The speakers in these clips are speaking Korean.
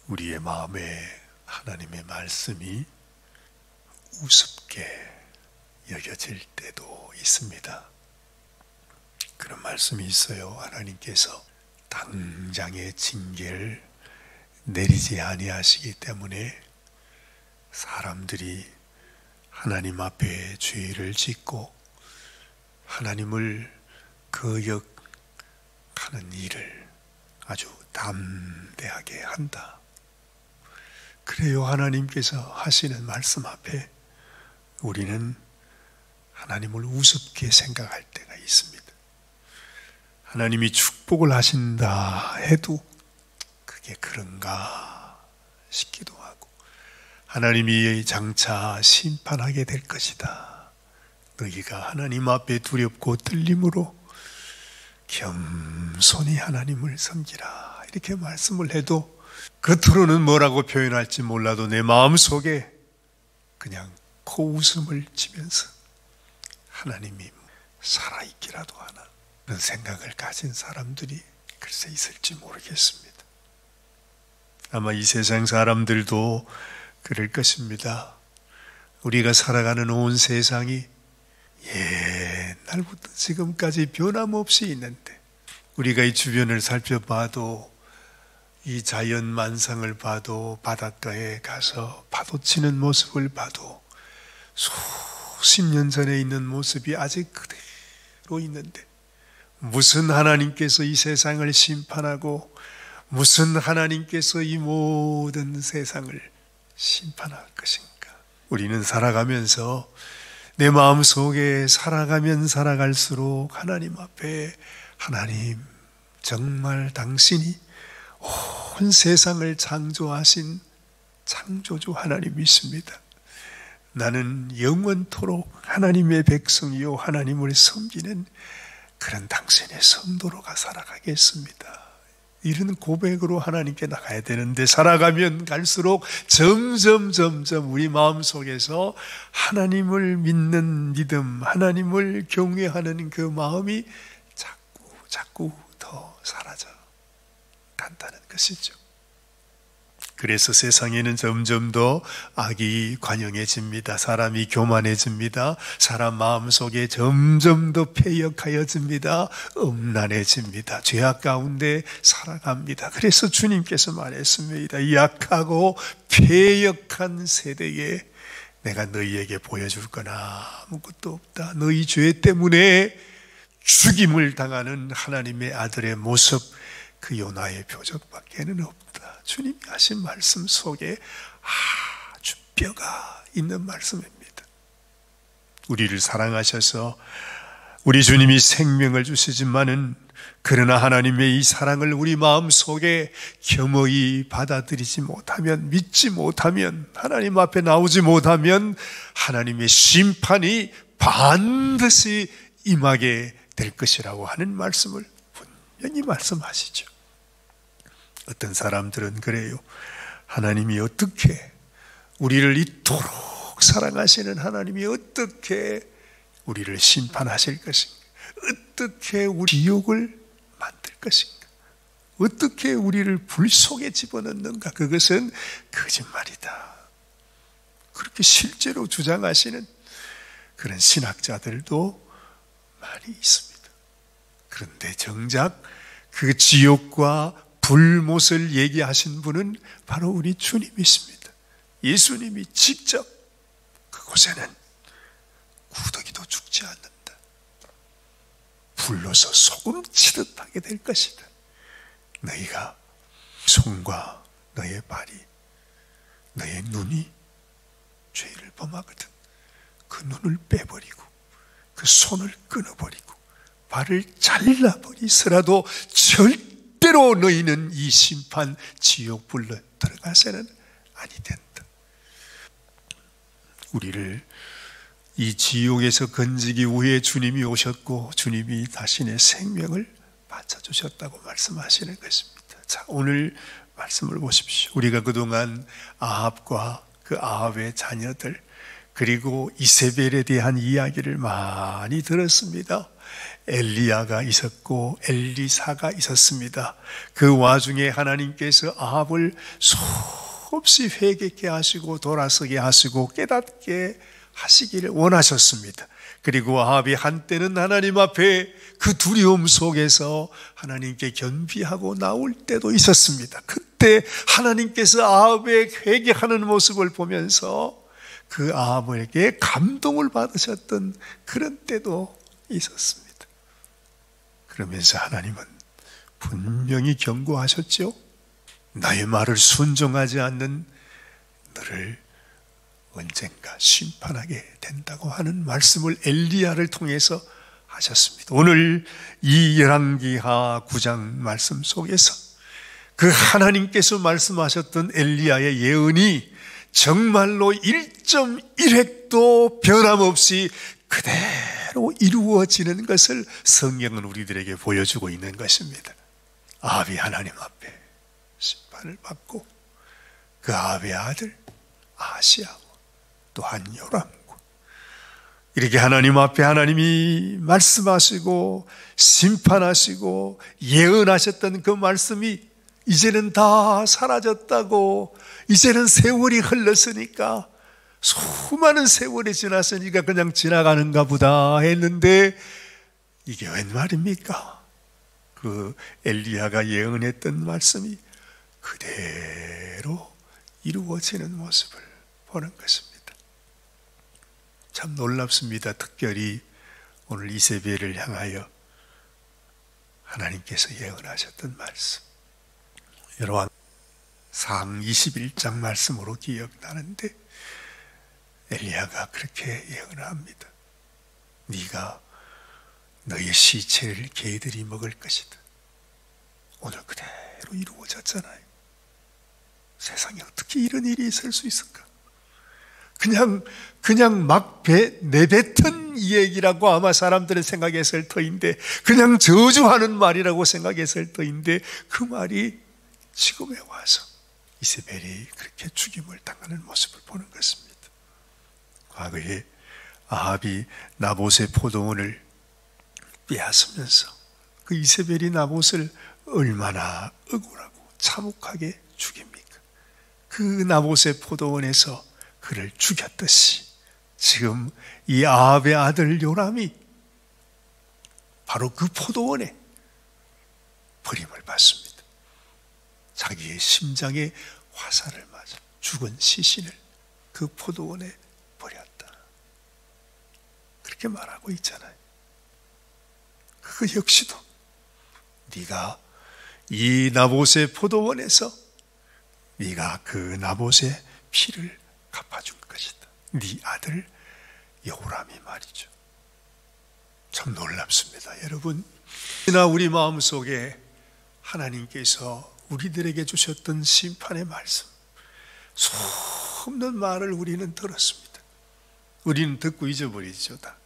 우리의 마음에 하나님의 말씀이 우습게 여겨질 때도 있습니다. 그런 말씀이 있어요. 하나님께서 당장의 징계를 내리지 아니하시기 때문에 사람들이 하나님 앞에 죄를 짓고 하나님을 거역하는 일을 아주 담대하게 한다. 그래요. 하나님께서 하시는 말씀 앞에 우리는 하나님을 우습게 생각할 때가 있습니다. 하나님이 축복을 하신다 해도 그게 그런가 싶기도 하고, 하나님이 장차 심판하게 될 것이다. 너희가 하나님 앞에 두렵고 떨림으로 겸손히 하나님을 섬기라, 이렇게 말씀을 해도 겉으로는 뭐라고 표현할지 몰라도 내 마음속에 그냥 코웃음을 치면서 하나님이 살아있기라도 하나, 그런 생각을 가진 사람들이 글쎄 있을지 모르겠습니다. 아마 이 세상 사람들도 그럴 것입니다. 우리가 살아가는 온 세상이 옛날부터 지금까지 변함없이 있는데, 우리가 이 주변을 살펴봐도, 이 자연 만상을 봐도, 바닷가에 가서 파도 치는 모습을 봐도 수십 년 전에 있는 모습이 아직 그대로 있는데, 무슨 하나님께서 이 세상을 심판하고 무슨 하나님께서 이 모든 세상을 심판할 것인가? 우리는 살아가면서 내 마음속에 살아가면 살아갈수록 하나님 앞에, 하나님 정말 당신이 온 세상을 창조하신 창조주 하나님이십니다. 나는 영원토록 하나님의 백성이요 하나님을 섬기는 그런 당신의 성도로가 살아가겠습니다. 이런 고백으로 하나님께 나가야 되는데, 살아가면 갈수록 점점 우리 마음속에서 하나님을 믿는 믿음, 하나님을 경외하는 그 마음이 자꾸 더 사라져 간다는 것이죠. 그래서 세상에는 점점 더 악이 관영해집니다. 사람이 교만해집니다. 사람 마음속에 점점 더 패역하여집니다. 음란해집니다. 죄악 가운데 살아갑니다. 그래서 주님께서 말했습니다. 이 약하고 패역한 세대에 내가 너희에게 보여줄 건 아무것도 없다. 너희 죄 때문에 죽임을 당하는 하나님의 아들의 모습, 그 요나의 표적밖에는 없다. 주님이 하신 말씀 속에 아주 뼈가 있는 말씀입니다. 우리를 사랑하셔서 우리 주님이 생명을 주시지만은, 그러나 하나님의 이 사랑을 우리 마음속에 겸허히 받아들이지 못하면, 믿지 못하면, 하나님 앞에 나오지 못하면 하나님의 심판이 반드시 임하게 될 것이라고 하는 말씀을 분명히 말씀하시죠. 어떤 사람들은 그래요. 하나님이 어떻게, 우리를 이토록 사랑하시는 하나님이 어떻게 우리를 심판하실 것인가? 어떻게 우리 지옥을 만들 것인가? 어떻게 우리를 불 속에 집어넣는가? 그것은 거짓말이다. 그렇게 실제로 주장하시는 그런 신학자들도 많이 있습니다. 그런데 정작 그 지옥과 불못을 얘기하신 분은 바로 우리 주님이십니다. 예수님이 직접 그곳에는 구더기도 죽지 않는다, 불로서 소금치듯 하게 될 것이다. 너희가 손과 너의 발이, 너의 눈이 죄를 범하거든 그 눈을 빼버리고 그 손을 끊어버리고 발을 잘라버리서라도 절대로 너희는 이 심판 지옥 불로 들어가서는 아니 된다. 우리를 이 지옥에서 건지기 위해 주님이 오셨고, 주님이 자신의 생명을 바쳐주셨다고 말씀하시는 것입니다. 자, 오늘 말씀을 보십시오. 우리가 그동안 아합과 그 아합의 자녀들, 그리고 이세벨에 대한 이야기를 많이 들었습니다. 엘리야가 있었고 엘리사가 있었습니다. 그 와중에 하나님께서 아합을 수없이 회개케 하시고 돌아서게 하시고 깨닫게 하시기를 원하셨습니다. 그리고 아합이 한때는 하나님 앞에 그 두려움 속에서 하나님께 겸비하고 나올 때도 있었습니다. 그때 하나님께서 아합의 회개하는 모습을 보면서 그 아합에게 감동을 받으셨던 그런 때도 있었습니다. 그러면서 하나님은 분명히 경고하셨죠. 나의 말을 순종하지 않는 너를 언젠가 심판하게 된다고 하는 말씀을 엘리야를 통해서 하셨습니다. 오늘 이 열왕기하 9장 말씀 속에서 그 하나님께서 말씀하셨던 엘리야의 예언이 정말로 1.1획도 변함없이 그대로 이루어지는 것을 성경은 우리들에게 보여주고 있는 것입니다. 아합이 하나님 앞에 심판을 받고 그 아합의 아들 아하시아와 또한 요람과 이렇게 하나님 앞에 하나님이 말씀하시고 심판하시고 예언하셨던 그 말씀이 이제는 다 사라졌다고, 이제는 세월이 흘렀으니까, 수많은 세월이 지났으니까 그냥 지나가는가 보다 했는데 이게 웬 말입니까? 그 엘리야가 예언했던 말씀이 그대로 이루어지는 모습을 보는 것입니다. 참 놀랍습니다. 특별히 오늘 이세벨을 향하여 하나님께서 예언하셨던 말씀, 여러분 상 21장 말씀으로 기억나는데 엘리야가 그렇게 예언합니다. 네가 너의 시체를 개들이 먹을 것이다. 오늘 그대로 이루어졌잖아요. 세상에 어떻게 이런 일이 있을 수 있을까? 그냥 막 내뱉은 이 얘기라고 아마 사람들은 생각했을 터인데, 그냥 저주하는 말이라고 생각했을 터인데, 그 말이 지금에 와서 이세벨이 그렇게 죽임을 당하는 모습을 보는 것입니다. 과거에 아합이 나봇의 포도원을 빼앗으면서 그 이세벨이 나봇을 얼마나 억울하고 참혹하게 죽입니까? 그 나봇의 포도원에서 그를 죽였듯이 지금 이 아합의 아들 요람이 바로 그 포도원에 버림을 받습니다. 자기의 심장에 화살을 맞아 죽은 시신을 그 포도원에 버렸다. 그렇게 말하고 있잖아요. 그 역시도 네가 이 나봇의 포도원에서 네가 그 나봇의 피를 갚아줄 것이다. 네 아들 여호람이 말이죠. 참 놀랍습니다. 여러분, 이나 우리 마음속에 하나님께서 우리들에게 주셨던 심판의 말씀, 수없는 말을 우리는 들었습니다. 우리는 듣고 잊어버리죠. 다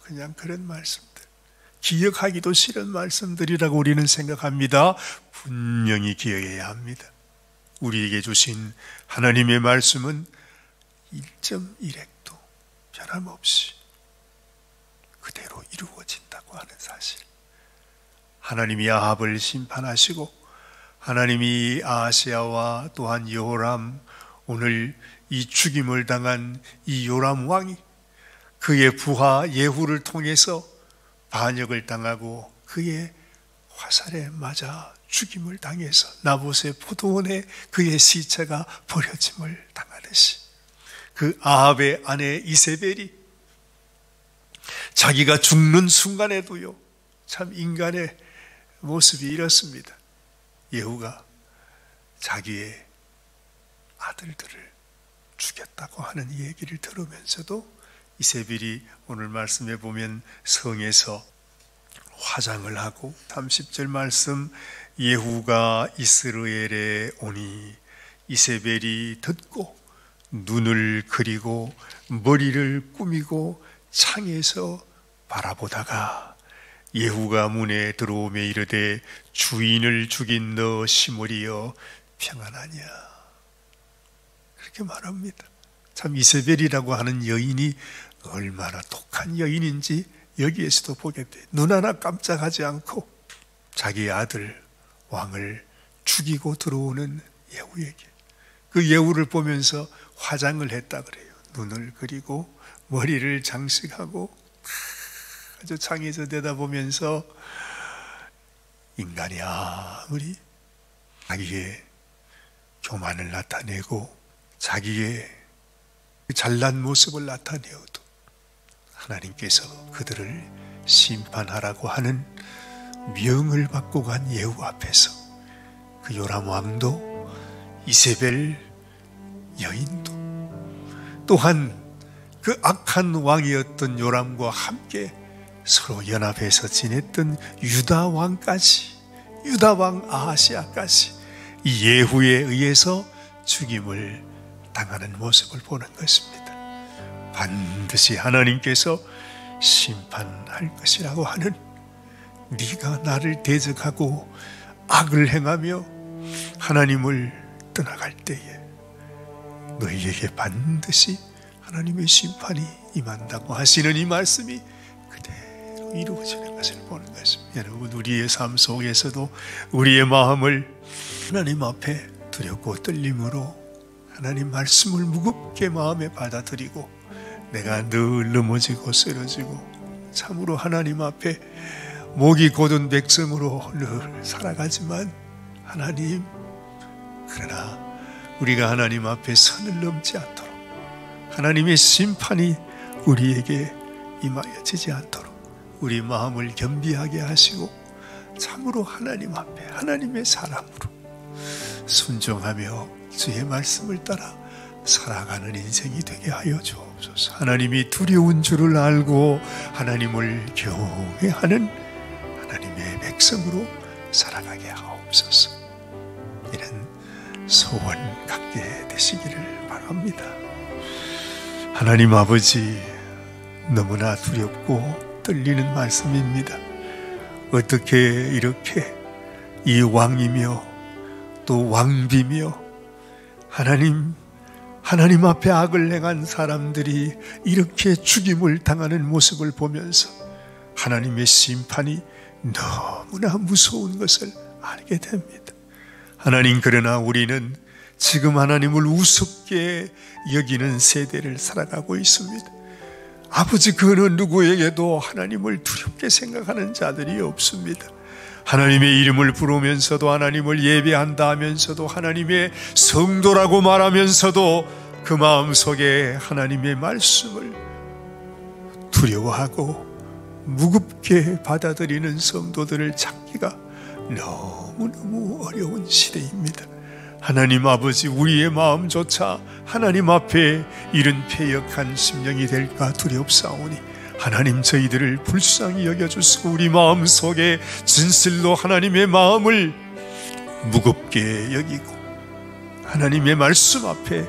그냥 그런 말씀들, 기억하기도 싫은 말씀들이라고 우리는 생각합니다. 분명히 기억해야 합니다. 우리에게 주신 하나님의 말씀은 1.1획도 변함없이 그대로 이루어진다고 하는 사실. 하나님이 아합을 심판하시고 하나님이 아하시아와 또한 여호람, 오늘 이 죽임을 당한 이 요람 왕이 그의 부하 예후를 통해서 반역을 당하고 그의 화살에 맞아 죽임을 당해서 나봇의 포도원에 그의 시체가 버려짐을 당하듯이 그 아합의 아내 이세벨이 자기가 죽는 순간에도요, 참 인간의 모습이 이렇습니다. 예후가 자기의 아들들을 죽였다고 하는 얘기를 들으면서도 이세벨이 오늘 말씀에 보면 성에서 화장을 하고 30절 말씀, 예후가 이스라엘에 오니 이세벨이 듣고 눈을 그리고 머리를 꾸미고 창에서 바라보다가 예후가 문에 들어오매 이르되 주인을 죽인 너 시므리여 평안하냐, 그렇게 말합니다. 참 이세벨이라고 하는 여인이 얼마나 독한 여인인지 여기에서도 보게 돼. 눈 하나 깜짝하지 않고 자기 아들 왕을 죽이고 들어오는 예후에게, 그 예후를 보면서 화장을 했다 그래요. 눈을 그리고 머리를 장식하고 아주 창에서 내다보면서 인간이 아무리 자기의 교만을 나타내고 자기의 잘난 모습을 나타내어도 하나님께서 그들을 심판하라고 하는 명을 받고 간 예후 앞에서 그 요람 왕도 이세벨 여인도 또한 그 악한 왕이었던 요람과 함께 서로 연합해서 지냈던 유다 왕까지, 유다 왕 아하시아까지 이 예후에 의해서 죽임을 당하는 모습을 보는 것입니다. 반드시 하나님께서 심판할 것이라고 하는, 네가 나를 대적하고 악을 행하며 하나님을 떠나갈 때에 너희에게 반드시 하나님의 심판이 임한다고 하시는 이 말씀이 그대로 이루어지는 것을 보는 것입니다. 여러분, 우리의 삶 속에서도 우리의 마음을 하나님 앞에 두렵고 떨림으로 하나님 말씀을 무겁게 마음에 받아들이고 내가 늘 넘어지고 쓰러지고 참으로 하나님 앞에 목이 곧은 백성으로 늘 살아가지만 하나님, 그러나 우리가 하나님 앞에 선을 넘지 않도록 하나님의 심판이 우리에게 임하여지지 않도록 우리 마음을 겸비하게 하시고 참으로 하나님 앞에 하나님의 사랑으로 순종하며 주의 말씀을 따라 살아가는 인생이 되게 하여 주옵소서. 하나님이 두려운 줄을 알고 하나님을 경외하는 하나님의 백성으로 살아가게 하옵소서. 이런 소원 갖게 되시기를 바랍니다. 하나님 아버지, 너무나 두렵고 떨리는 말씀입니다. 어떻게 이렇게 이 왕이며 또 왕비며 하나님 앞에 악을 행한 사람들이 이렇게 죽임을 당하는 모습을 보면서 하나님의 심판이 너무나 무서운 것을 알게 됩니다. 하나님, 그러나 우리는 지금 하나님을 우습게 여기는 세대를 살아가고 있습니다. 아버지, 그 어느 누구에게도 하나님을 두렵게 생각하는 자들이 없습니다. 하나님의 이름을 부르면서도 하나님을 예배한다 하면서도 하나님의 성도라고 말하면서도 그 마음속에 하나님의 말씀을 두려워하고 무겁게 받아들이는 성도들을 찾기가 너무너무 어려운 시대입니다. 하나님 아버지, 우리의 마음조차 하나님 앞에 이런 패역한 심령이 될까 두렵사오니 하나님, 저희들을 불쌍히 여겨주시고 우리 마음속에 진실로 하나님의 마음을 무겁게 여기고 하나님의 말씀 앞에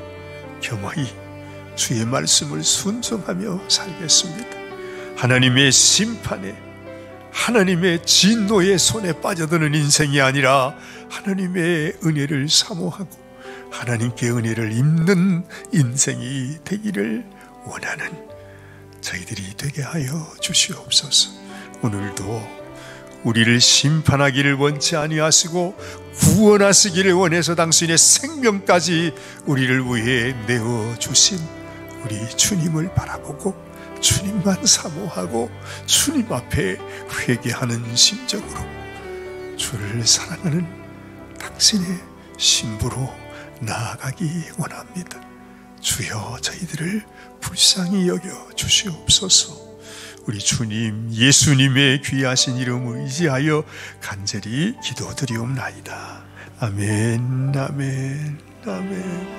겸허히 주의 말씀을 순종하며 살겠습니다. 하나님의 심판에, 하나님의 진노의 손에 빠져드는 인생이 아니라 하나님의 은혜를 사모하고 하나님께 은혜를 입는 인생이 되기를 원하는 저희들이 되게 하여 주시옵소서. 오늘도 우리를 심판하기를 원치 아니하시고 구원하시기를 원해서 당신의 생명까지 우리를 위해 내어주신 우리 주님을 바라보고 주님만 사모하고 주님 앞에 회개하는 심정으로 주를 사랑하는 당신의 신부로 나아가기 원합니다. 주여, 저희들을 불쌍히 여겨 주시옵소서. 우리 주님 예수님의 귀하신 이름을 의지하여 간절히 기도드리옵나이다. 아멘, 아멘, 아멘.